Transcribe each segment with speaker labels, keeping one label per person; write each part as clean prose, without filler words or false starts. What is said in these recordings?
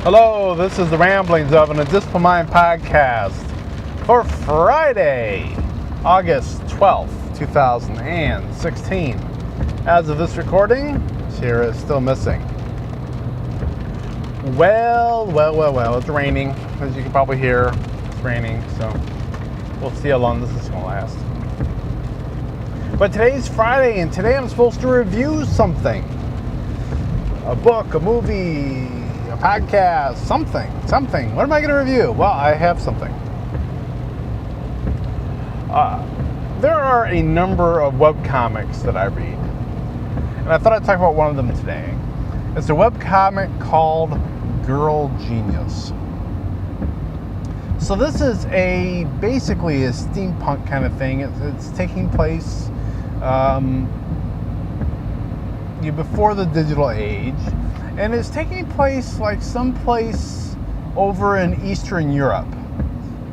Speaker 1: Hello, this is the Ramblings of an Discipline Mind podcast for Friday, August 12th, 2016. As of this recording, Sierra is still missing. Well, it's raining. As you can probably hear, it's raining, so we'll see how long this is going to last. But today's Friday, and today I'm supposed to review something. A book, a movie, a podcast, something. What am I going to review? Well, I have something. There are a number of webcomics that I read, and I thought I'd talk about one of them today. It's a webcomic called Girl Genius. So this is basically a steampunk kind of thing. It's taking place before the digital age, and it's taking place like someplace over in Eastern Europe,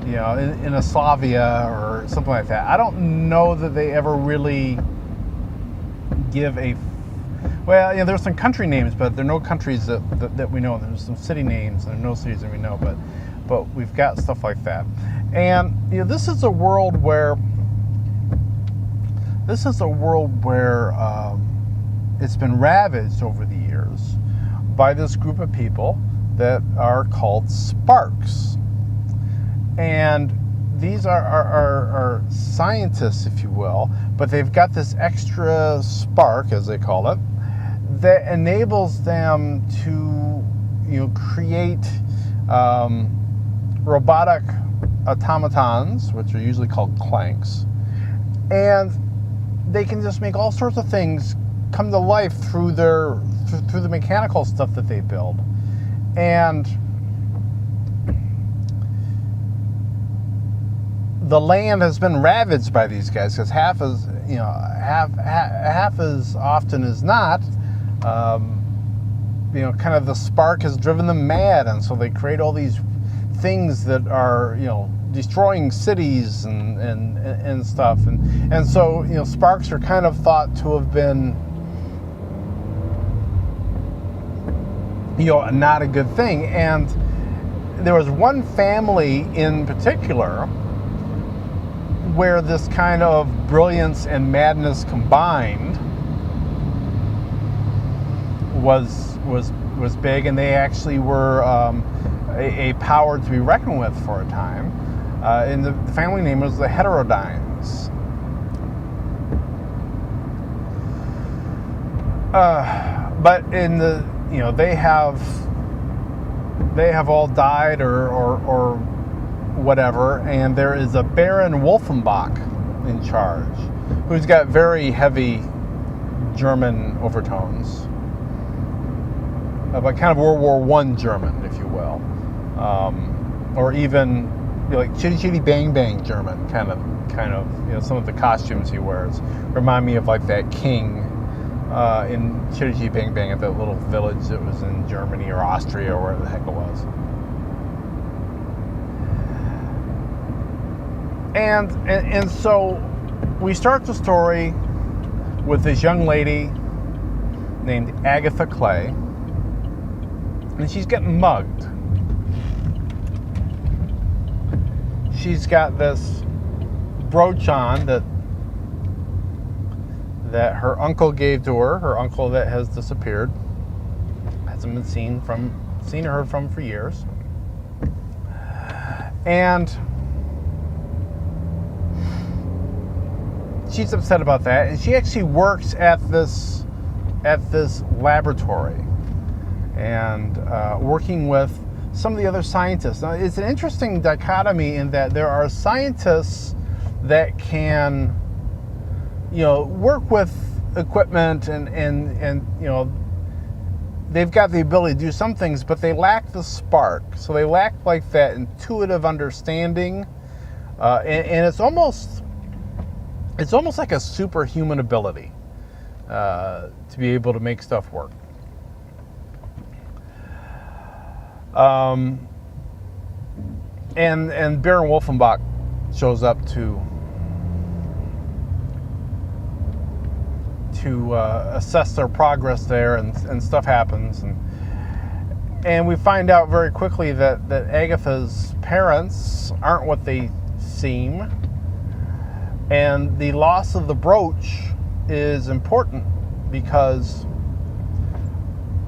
Speaker 1: in a Slavia or something like that. I don't know that they ever really give there's some country names, but there are no countries that we know. There's some city names, and there are no cities that we know, but we've got stuff like that. And this is a world where it's been ravaged over the years by this group of people that are called sparks. And these are scientists, if you will, but they've got this extra spark, as they call it, that enables them to create robotic automatons, which are usually called clanks, and they can just make all sorts of things come to life through the mechanical stuff that they build. And the land has been ravaged by these guys, because half as often as not, kind of the spark has driven them mad, and so they create all these things that are destroying cities and stuff, and so sparks are kind of thought to have been not a good thing. And there was one family in particular where this kind of brilliance and madness combined was big, and they actually were a power to be reckoned with for a time. And the family name was the Heterodynes. But in the they have all died or whatever, and there is a Baron Wolfenbach in charge, who's got very heavy German overtones, but kind of World War I German, if you will, or even like Chitty Chitty Bang Bang German, kind of some of the costumes he wears remind me of like that king in Chitty Chitty Bang Bang at that little village that was in Germany or Austria or wherever the heck it was. And so we start the story with this young lady named Agatha Clay, and she's getting mugged. She's got this brooch on that her uncle gave to her uncle that has disappeared, hasn't been seen or heard from for years. And she's upset about that, and she actually works at this laboratory and working with some of the other scientists. Now, it's an interesting dichotomy in that there are scientists that can work with equipment and they've got the ability to do some things, but they lack the spark. So they lack like that intuitive understanding, and it's almost like a superhuman ability to be able to make stuff work. And Baron Wolfenbach shows up to assess their progress there, and stuff happens, And we find out very quickly that Agatha's parents aren't what they seem. And the loss of the brooch is important because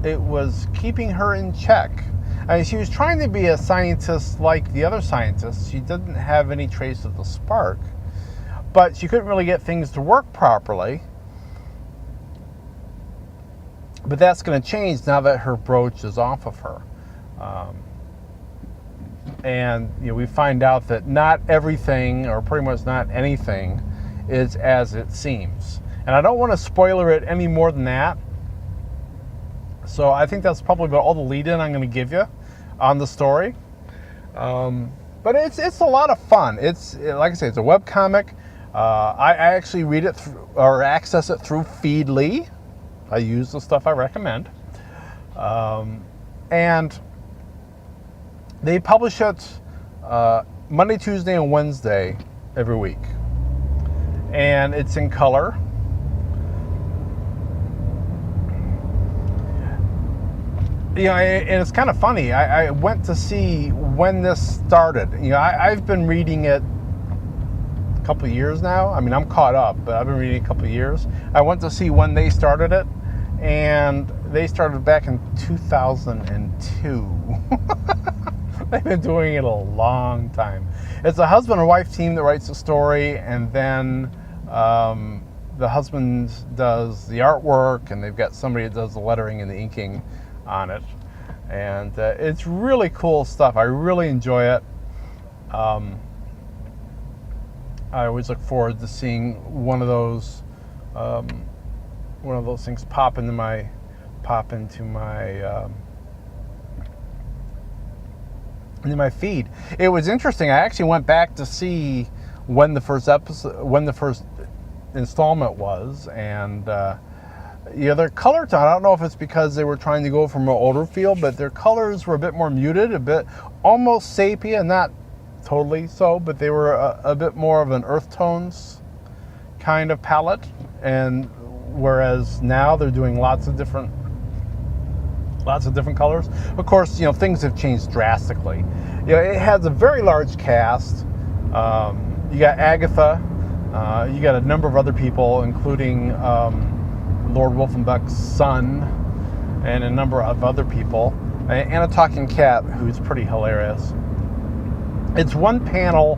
Speaker 1: it was keeping her in check. I mean, she was trying to be a scientist like the other scientists. She didn't have any trace of the spark, but she couldn't really get things to work properly. But that's going to change now that her brooch is off of her. And we find out that not everything, or pretty much not anything, is as it seems. And I don't want to spoiler it any more than that. So I think that's probably about all the lead-in I'm going to give you on the story. But it's a lot of fun. It's, like I say, it's a webcomic. I actually read it or access it through Feedly. I use the stuff I recommend. And they publish it Monday, Tuesday, and Wednesday every week. And it's in color. And it's kind of funny. I went to see when this started. I've been reading it a couple of years now. I mean, I'm caught up, but I've been reading it a couple of years. I went to see when they started it, and they started back in 2002. They've been doing it a long time. It's a husband and wife team that writes the story, and then the husband does the artwork, and they've got somebody that does the lettering and the inking on it. And it's really cool stuff. I really enjoy it. I always look forward to seeing one of those things pop into my feed. It was interesting. I actually went back to see when the first installment was, and their color tone, I don't know if it's because they were trying to go from an older feel, but their colors were a bit more muted, a bit almost sepia, not totally so, but they were a bit more of an earth tones kind of palette. And whereas now they're doing lots of different colors. Of course, things have changed drastically. It has a very large cast. You got Agatha, you got a number of other people, including Lord Wolfenbuck's son, and a number of other people, and a talking cat who's pretty hilarious. It's one panel,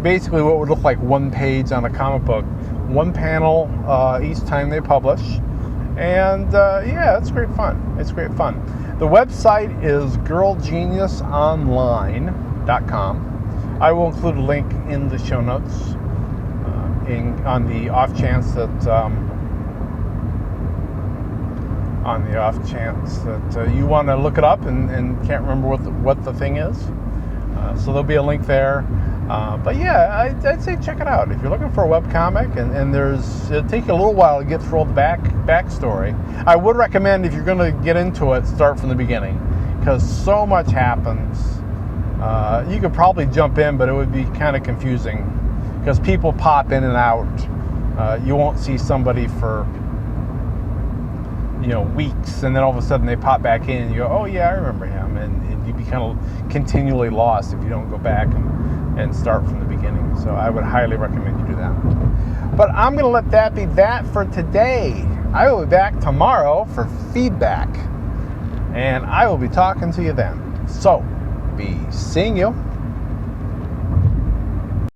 Speaker 1: basically what would look like one page on a comic book, one panel each time they publish, and it's great fun. It's great fun. The website is girlgeniusonline.com. I will include a link in the show notes on the off chance that you want to look it up and can't remember what the thing is. So there'll be a link there. But yeah, I'd say check it out. If you're looking for a webcomic, and it'll take you a little while to get through all the backstory. I would recommend, if you're going to get into it, start from the beginning, because so much happens. You could probably jump in, but it would be kind of confusing, because people pop in and out. You won't see somebody for weeks, and then all of a sudden they pop back in, and you go, oh yeah, I remember him, and you'd be kind of continually lost if you don't go back and start from the beginning. So I would highly recommend you do that. But I'm going to let that be that for today. I will be back tomorrow for feedback, and I will be talking to you then. So, be seeing you.